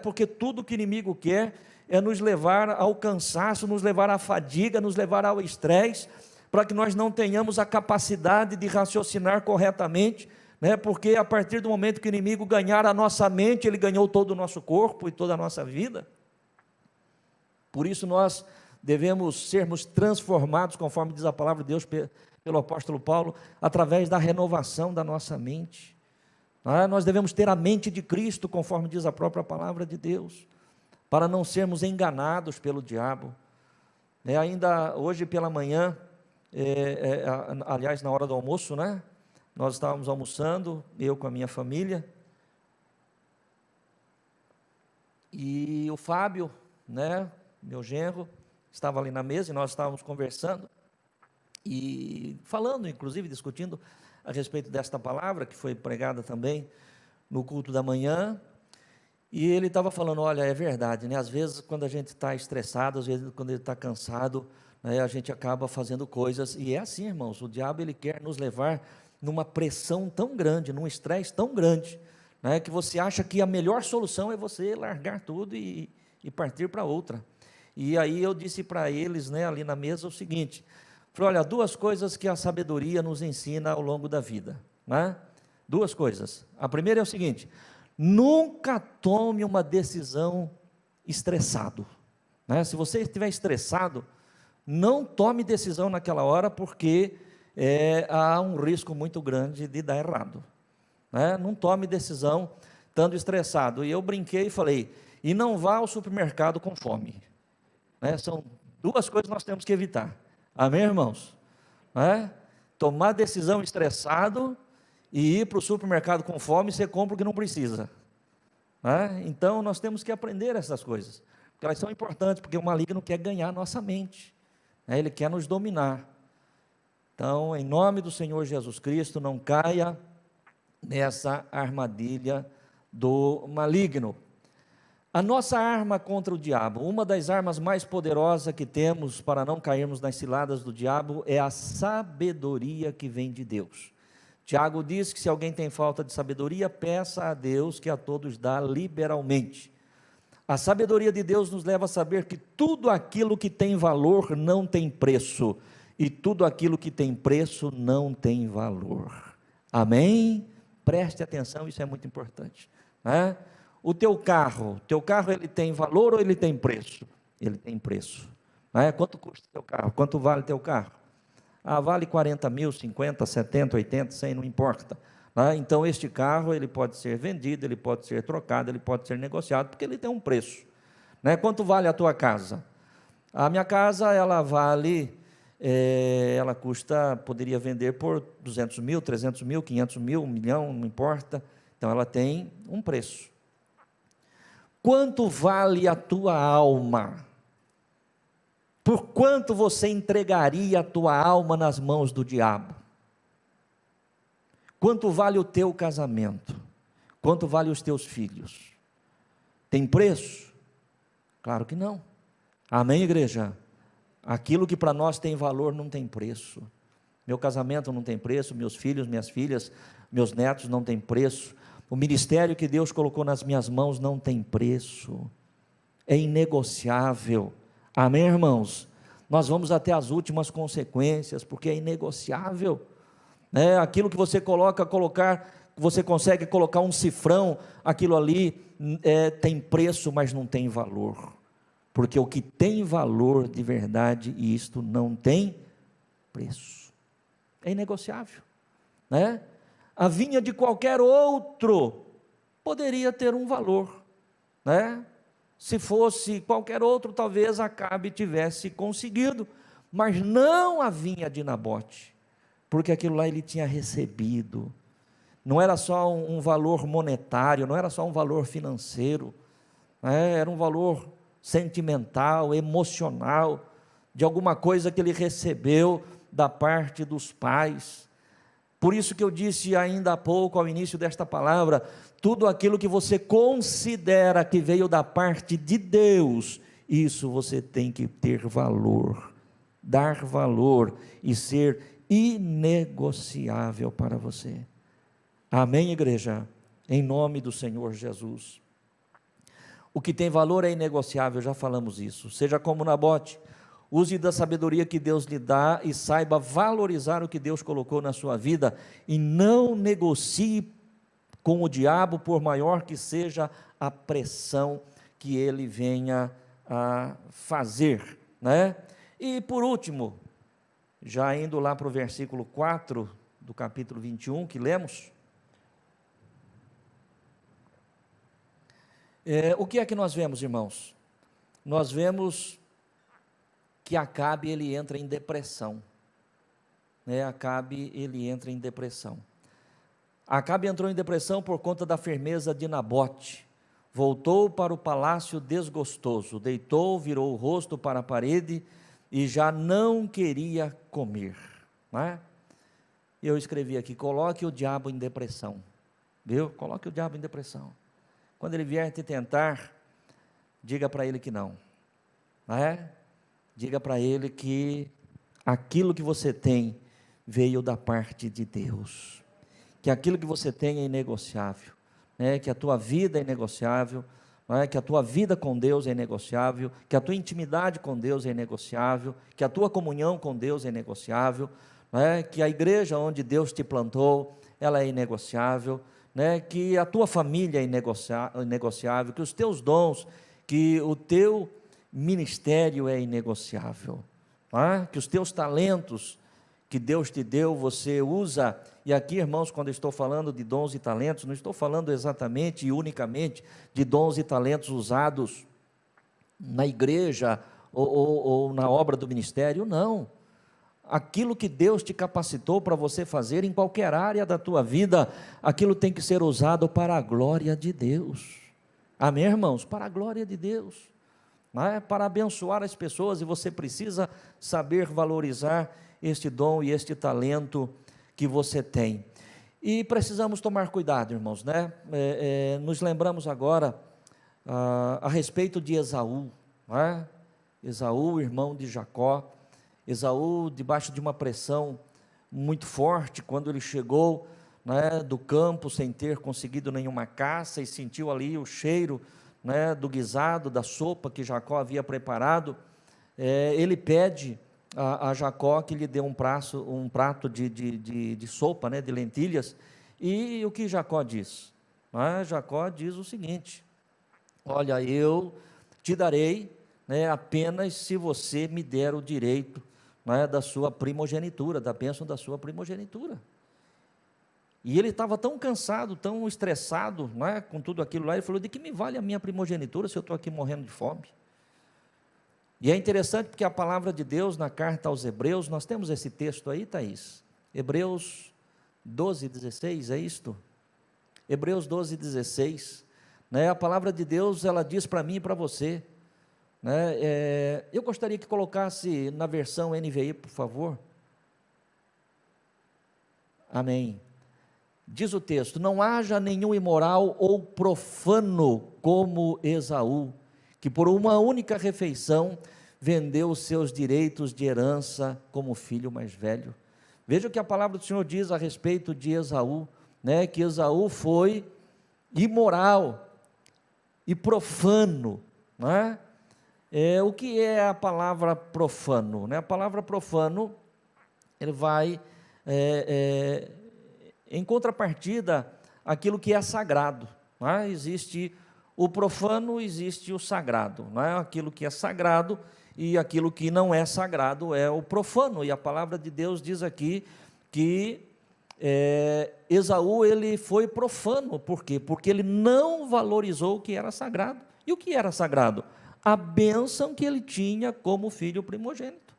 Porque tudo que o inimigo quer é nos levar ao cansaço, nos levar à fadiga, nos levar ao estresse, para que nós não tenhamos a capacidade de raciocinar corretamente, porque a partir do momento que o inimigo ganhar a nossa mente, ele ganhou todo o nosso corpo e toda a nossa vida. Por isso nós devemos sermos transformados, conforme diz a palavra de Deus pelo apóstolo Paulo, através da renovação da nossa mente. Nós devemos ter a mente de Cristo, conforme diz a própria palavra de Deus, para não sermos enganados pelo diabo. Ainda hoje pela manhã, aliás, na hora do almoço, nós estávamos almoçando, eu com a minha família, e o Fábio, meu genro, estava ali na mesa e nós estávamos conversando e falando, inclusive discutindo a respeito desta palavra que foi pregada também no culto da manhã, e ele estava falando, olha, é verdade, às vezes quando a gente está estressado, às vezes quando ele está cansado, a gente acaba fazendo coisas, e é assim, irmãos, o diabo ele quer nos levar numa pressão tão grande, num estresse tão grande, que você acha que a melhor solução é você largar tudo e partir para outra. E aí eu disse para eles, ali na mesa, o seguinte, falei, olha, duas coisas que a sabedoria nos ensina ao longo da vida, duas coisas. A primeira é o seguinte, nunca tome uma decisão estressado, se você estiver estressado, não tome decisão naquela hora, porque há um risco muito grande de dar errado, não tome decisão estando estressado. E eu brinquei e falei, e não vá ao supermercado com fome. São duas coisas que nós temos que evitar. Amém, irmãos? Tomar decisão estressado e ir para o supermercado com fome, você compra o que não precisa. Então nós temos que aprender essas coisas, porque elas são importantes, porque o maligno quer ganhar a nossa mente, ele quer nos dominar. Então, em nome do Senhor Jesus Cristo, não caia nessa armadilha do maligno. A nossa arma contra o diabo, uma das armas mais poderosas que temos para não cairmos nas ciladas do diabo, é a sabedoria que vem de Deus. Tiago diz que se alguém tem falta de sabedoria, peça a Deus, que a todos dá liberalmente. A sabedoria de Deus nos leva a saber que tudo aquilo que tem valor não tem preço, e tudo aquilo que tem preço não tem valor. Amém? Preste atenção, isso é muito importante. O teu carro ele tem valor ou ele tem preço? Ele tem preço. Quanto custa o teu carro? Quanto vale o teu carro? Vale 40 mil, 50, 70, 80, 100, não importa. Então este carro ele pode ser vendido, ele pode ser trocado, ele pode ser negociado, porque ele tem um preço. Quanto vale a tua casa? A minha casa ela vale, ela custa, poderia vender por 200 mil, 300 mil, 500 mil, 1 milhão, não importa. Então ela tem um preço. Quanto vale a tua alma? Por quanto você entregaria a tua alma nas mãos do diabo? Quanto vale o teu casamento? Quanto vale os teus filhos? Tem preço? Claro que não. Amém, igreja? Aquilo que para nós tem valor não tem preço. Meu casamento não tem preço, meus filhos, minhas filhas, meus netos não tem preço. O ministério que Deus colocou nas minhas mãos não tem preço. É inegociável. Amém, irmãos? Nós vamos até as últimas consequências, porque é inegociável. Aquilo que você você consegue colocar um cifrão, aquilo ali tem preço, mas não tem valor. Porque o que tem valor de verdade, e isto não tem preço. É inegociável, A vinha de qualquer outro poderia ter um valor, Se fosse qualquer outro, talvez Acabe tivesse conseguido, mas não a vinha de Nabote, porque aquilo lá ele tinha recebido. Não era só um valor monetário, não era só um valor financeiro, era um valor sentimental, emocional, de alguma coisa que ele recebeu da parte dos pais. Por isso que eu disse ainda há pouco, ao início desta palavra, tudo aquilo que você considera que veio da parte de Deus, isso você tem que ter valor, dar valor e ser inegociável para você. Amém, igreja? Em nome do Senhor Jesus. O que tem valor é inegociável, já falamos isso. Seja como Nabote, use da sabedoria que Deus lhe dá e saiba valorizar o que Deus colocou na sua vida e não negocie com o diabo, por maior que seja a pressão que ele venha a fazer, E por último, já indo lá para o versículo 4 do capítulo 21 que lemos, o que é que nós vemos, irmãos? Nós vemos que Acabe ele entra em depressão, Acabe ele entra em depressão. Acabe entrou em depressão por conta da firmeza de Nabote. Voltou para o palácio desgostoso, deitou, virou o rosto para a parede e já não queria comer. Eu escrevi aqui: coloque o diabo em depressão, viu? Coloque o diabo em depressão. Quando ele vier te tentar, diga para ele que não, Diga para ele que aquilo que você tem veio da parte de Deus, que aquilo que você tem é inegociável, que a tua vida é inegociável, que a tua vida com Deus é inegociável, que a tua intimidade com Deus é inegociável, que a tua comunhão com Deus é inegociável, que a igreja onde Deus te plantou, ela é inegociável, que a tua família é inegociável, que os teus dons, que o teu ministério é inegociável, que os teus talentos que Deus te deu, você usa. E aqui, irmãos, quando eu estou falando de dons e talentos, não estou falando exatamente e unicamente de dons e talentos usados na igreja ou na obra do ministério, não. Aquilo que Deus te capacitou para você fazer em qualquer área da tua vida, aquilo tem que ser usado para a glória de Deus. Amém, irmãos? Para a glória de Deus, para abençoar as pessoas, e você precisa saber valorizar este dom e este talento que você tem. E precisamos tomar cuidado, irmãos, nos lembramos agora a respeito de Esaú, Esaú, irmão de Jacó. Esaú, debaixo de uma pressão muito forte, quando ele chegou do campo sem ter conseguido nenhuma caça e sentiu ali o cheiro do guisado, da sopa que Jacó havia preparado, ele pede a Jacó que lhe dê um prato de sopa, de lentilhas. E o que Jacó diz? Jacó diz o seguinte: olha, eu te darei apenas se você me der o direito da sua primogenitura, da bênção da sua primogenitura. E ele estava tão cansado, tão estressado com tudo aquilo lá, ele falou: de que me vale a minha primogenitura se eu estou aqui morrendo de fome? E é interessante porque a palavra de Deus na carta aos Hebreus, nós temos esse texto aí, Thaís, Hebreus 12:16, é isto? Hebreus 12:16, a palavra de Deus, ela diz para mim e para você, eu gostaria que colocasse na versão NVI, por favor. Amém. Diz o texto: não haja nenhum imoral ou profano como Esaú, que por uma única refeição vendeu os seus direitos de herança como filho mais velho. Veja o que a palavra do Senhor diz a respeito de Esaú, né? Que Esaú foi imoral e profano, né? O que é a palavra profano, né? A palavra profano, ele vai em contrapartida aquilo que é sagrado, né? Existe o profano, existe o sagrado, né? Aquilo que é sagrado e aquilo que não é sagrado é o profano, e a palavra de Deus diz aqui que Esaú, ele foi profano. Por quê? Porque ele não valorizou o que era sagrado. E o que era sagrado? A bênção que ele tinha como filho primogênito.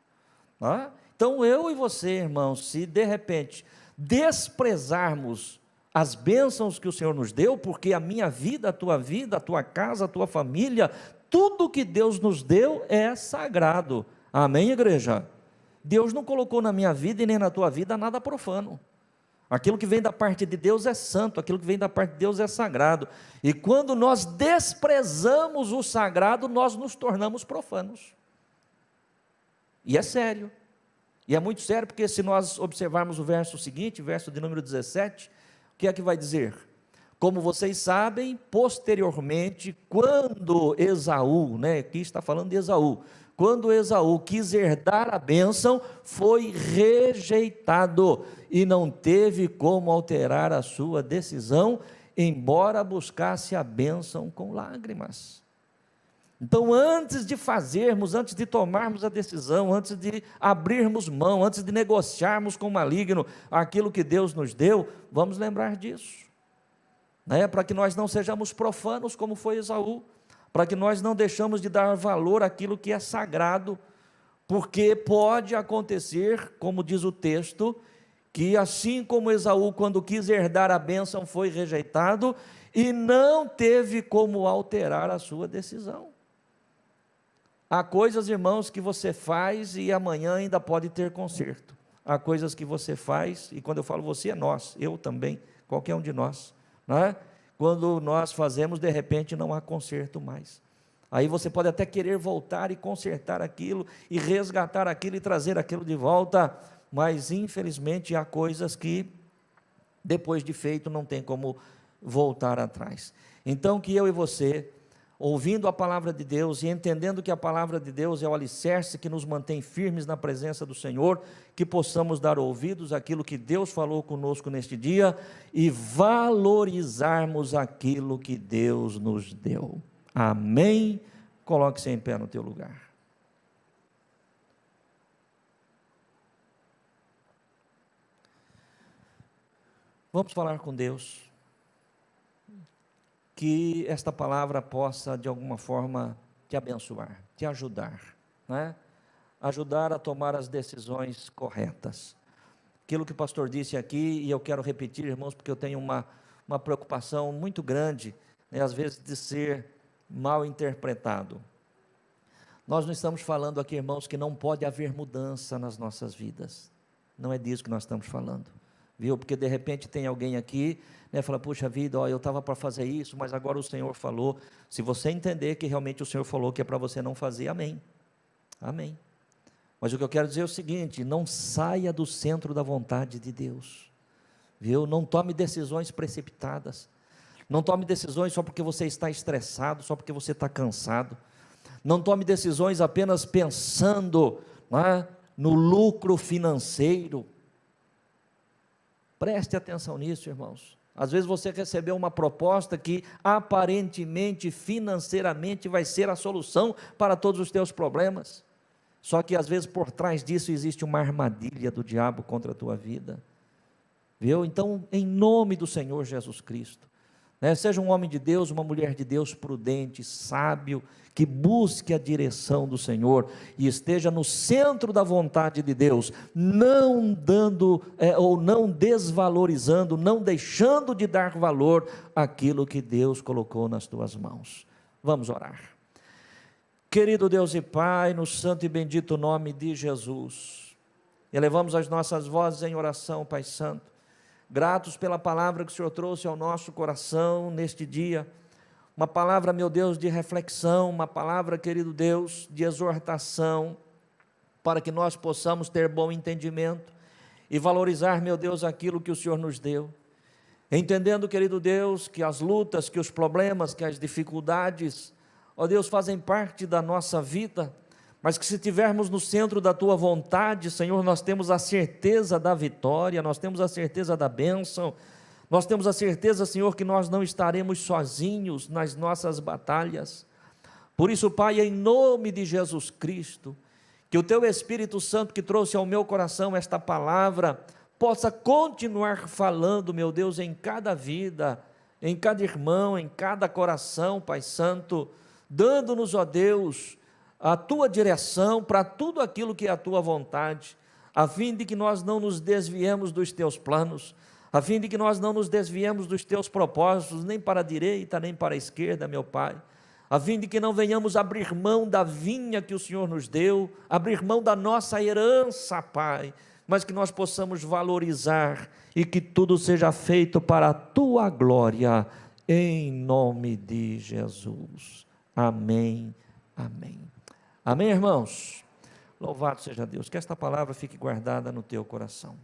Então eu e você, irmãos, se de repente desprezarmos as bênçãos que o Senhor nos deu, porque a minha vida, a tua casa, a tua família, tudo que Deus nos deu é sagrado. Amém, igreja? Deus não colocou na minha vida e nem na tua vida nada profano. Aquilo que vem da parte de Deus é santo, aquilo que vem da parte de Deus é sagrado. E quando nós desprezamos o sagrado, nós nos tornamos profanos. E é sério. E é muito sério, porque se nós observarmos o verso seguinte, verso de número 17, o que é que vai dizer? Como vocês sabem, posteriormente, quando Esaú, aqui está falando de Esaú, quando Esaú quis herdar a bênção, foi rejeitado e não teve como alterar a sua decisão, embora buscasse a bênção com lágrimas. Então, antes de fazermos, antes de tomarmos a decisão, antes de abrirmos mão, antes de negociarmos com o maligno aquilo que Deus nos deu, vamos lembrar disso, para que nós não sejamos profanos como foi Esaú, para que nós não deixamos de dar valor àquilo que é sagrado, porque pode acontecer, como diz o texto, que assim como Esaú, quando quis herdar a bênção, foi rejeitado e não teve como alterar a sua decisão. Há coisas, irmãos, que você faz e amanhã ainda pode ter conserto. Há coisas que você faz, e quando eu falo você, é nós, eu também, qualquer um de nós, quando nós fazemos, de repente não há conserto mais. Aí você pode até querer voltar e consertar aquilo, e resgatar aquilo e trazer aquilo de volta, mas infelizmente há coisas que depois de feito não tem como voltar atrás. Então que eu e você, ouvindo a palavra de Deus e entendendo que a palavra de Deus é o alicerce que nos mantém firmes na presença do Senhor, que possamos dar ouvidos àquilo que Deus falou conosco neste dia e valorizarmos aquilo que Deus nos deu. Amém? Coloque-se em pé no teu lugar. Vamos falar com Deus. Que esta palavra possa, de alguma forma, te abençoar, te ajudar, ajudar a tomar as decisões corretas. Aquilo que o pastor disse aqui, e eu quero repetir, irmãos, porque eu tenho uma preocupação muito grande, às vezes de ser mal interpretado. Nós não estamos falando aqui, irmãos, que não pode haver mudança nas nossas vidas. Não é disso que nós estamos falando. Viu? Porque de repente tem alguém aqui, fala, puxa vida, eu estava para fazer isso, mas agora o Senhor falou. Se você entender que realmente o Senhor falou que é para você não fazer, amém, amém. Mas o que eu quero dizer é o seguinte: não saia do centro da vontade de Deus, viu? Não tome decisões precipitadas, não tome decisões só porque você está estressado, só porque você está cansado, não tome decisões apenas pensando no lucro financeiro. Preste atenção nisso, irmãos. Às vezes você recebeu uma proposta que aparentemente, financeiramente, vai ser a solução para todos os teus problemas. Só que às vezes por trás disso existe uma armadilha do diabo contra a tua vida. Viu? Então, em nome do Senhor Jesus Cristo, seja um homem de Deus, uma mulher de Deus prudente, sábio, que busque a direção do Senhor e esteja no centro da vontade de Deus, não dando ou não desvalorizando, não deixando de dar valor àquilo que Deus colocou nas tuas mãos. Vamos orar. Querido Deus e Pai, no santo e bendito nome de Jesus, elevamos as nossas vozes em oração, Pai Santo, gratos pela palavra que o Senhor trouxe ao nosso coração neste dia, uma palavra, meu Deus, de reflexão, uma palavra, querido Deus, de exortação, para que nós possamos ter bom entendimento e valorizar, meu Deus, aquilo que o Senhor nos deu, entendendo, querido Deus, que as lutas, que os problemas, que as dificuldades, ó Deus, fazem parte da nossa vida, mas que se estivermos no centro da Tua vontade, Senhor, nós temos a certeza da vitória, nós temos a certeza da bênção, nós temos a certeza, Senhor, que nós não estaremos sozinhos nas nossas batalhas. Por isso, Pai, em nome de Jesus Cristo, que o Teu Espírito Santo que trouxe ao meu coração esta palavra, possa continuar falando, meu Deus, em cada vida, em cada irmão, em cada coração, Pai Santo, dando-nos, ó Deus, a Tua direção para tudo aquilo que é a Tua vontade, a fim de que nós não nos desviemos dos Teus planos, a fim de que nós não nos desviemos dos Teus propósitos, nem para a direita, nem para a esquerda, meu Pai, a fim de que não venhamos abrir mão da vinha que o Senhor nos deu, abrir mão da nossa herança, Pai, mas que nós possamos valorizar e que tudo seja feito para a Tua glória, em nome de Jesus. Amém, amém. Amém, irmãos? Louvado seja Deus, que esta palavra fique guardada no teu coração.